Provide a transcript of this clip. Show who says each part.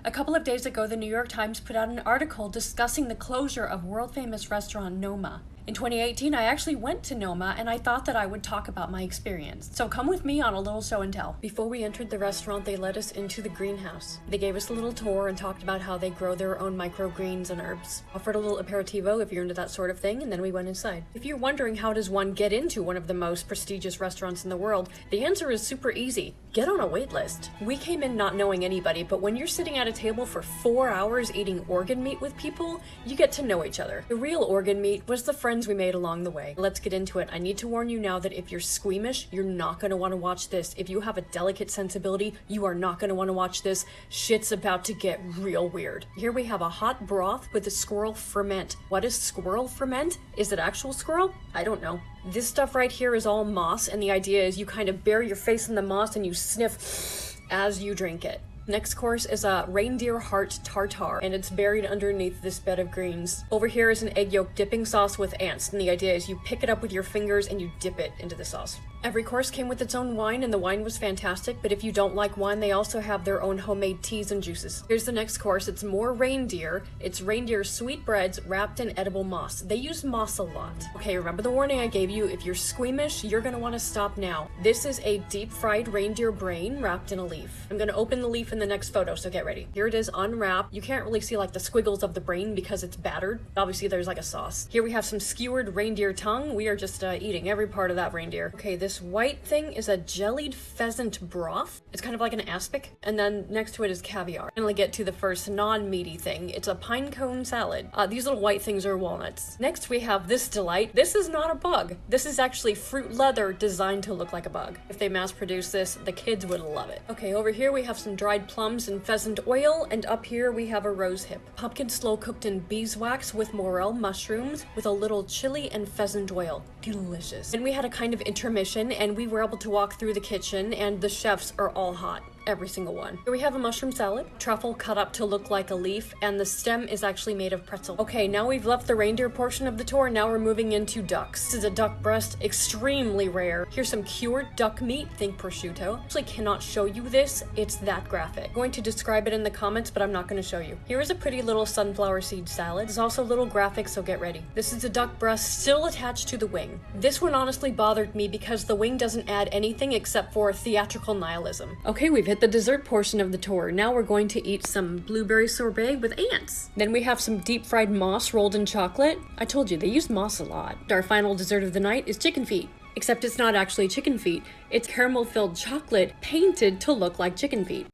Speaker 1: A couple of days ago, the New York Times put out an article discussing the closure of world-famous restaurant Noma. In 2018, I actually went to Noma, and I thought that I would talk about my experience. So come with me on a little show and tell. Before we entered the restaurant, they led us into the greenhouse. They gave us a little tour and talked about how they grow their own microgreens and herbs. Offered a little aperitivo if you're into that sort of thing, and then we went inside. If you're wondering how does one get into one of the most prestigious restaurants in the world, the answer is super easy. Get on a wait list. We came in not knowing anybody, but when you're sitting at a table for 4 hours eating organ meat with people, you get to know each other. The real organ meat was the friends we made along the way. Let's get into it. I need to warn you now that if you're squeamish, you're not going to want to watch this. If you have a delicate sensibility, you are not going to want to watch this. Shit's about to get real weird. Here we have a hot broth with a squirrel ferment. What is squirrel ferment? Is it actual squirrel? I don't know. This stuff right here is all moss, and the idea is you kind of bury your face in the moss and you sniff as you drink it. Next course is a reindeer heart tartare, and it's buried underneath this bed of greens. Over here is an egg yolk dipping sauce with ants, and the idea is you pick it up with your fingers and you dip it into the sauce. Every course came with its own wine, and the wine was fantastic, but if you don't like wine, they also have their own homemade teas and juices. Here's the next course. It's more reindeer. It's reindeer sweetbreads wrapped in edible moss. They use moss a lot. Okay, remember the warning I gave you? If you're squeamish, you're gonna wanna stop now. This is a deep-fried reindeer brain wrapped in a leaf. I'm gonna open the leaf in the next photo, so get ready. Here it is unwrapped. You can't really see like the squiggles of the brain because it's battered. Obviously there's like a sauce. Here we have some skewered reindeer tongue. We are just eating every part of that reindeer. Okay, this white thing is a jellied pheasant broth. It's kind of like an aspic. And then next to it is caviar. Finally get to the first non-meaty thing. It's a pine cone salad. These little white things are walnuts. Next we have this delight. This is not a bug. This is actually fruit leather designed to look like a bug. If they mass produce this, the kids would love it. Okay, over here we have some dried plums and pheasant oil, and up here we have a rose hip. Pumpkin slow cooked in beeswax with morel mushrooms with a little chili and pheasant oil. Delicious. And we had a kind of intermission, and we were able to walk through the kitchen, and the chefs are all hot. Every single one. Here we have a mushroom salad, truffle cut up to look like a leaf, and the stem is actually made of pretzel. Okay, now we've left the reindeer portion of the tour, now we're moving into ducks. This is a duck breast, extremely rare. Here's some cured duck meat, think prosciutto. Actually cannot show you this, it's that graphic. I'm going to describe it in the comments, but I'm not going to show you. Here is a pretty little sunflower seed salad. There's also a little graphic, so get ready. This is a duck breast still attached to the wing. This one honestly bothered me because the wing doesn't add anything except for theatrical nihilism. Okay, we've hit the dessert portion of the tour. Now we're going to eat some blueberry sorbet with ants. Then we have some deep fried moss rolled in chocolate. I told you, they use moss a lot. Our final dessert of the night is chicken feet. Except it's not actually chicken feet. It's caramel-filled chocolate painted to look like chicken feet.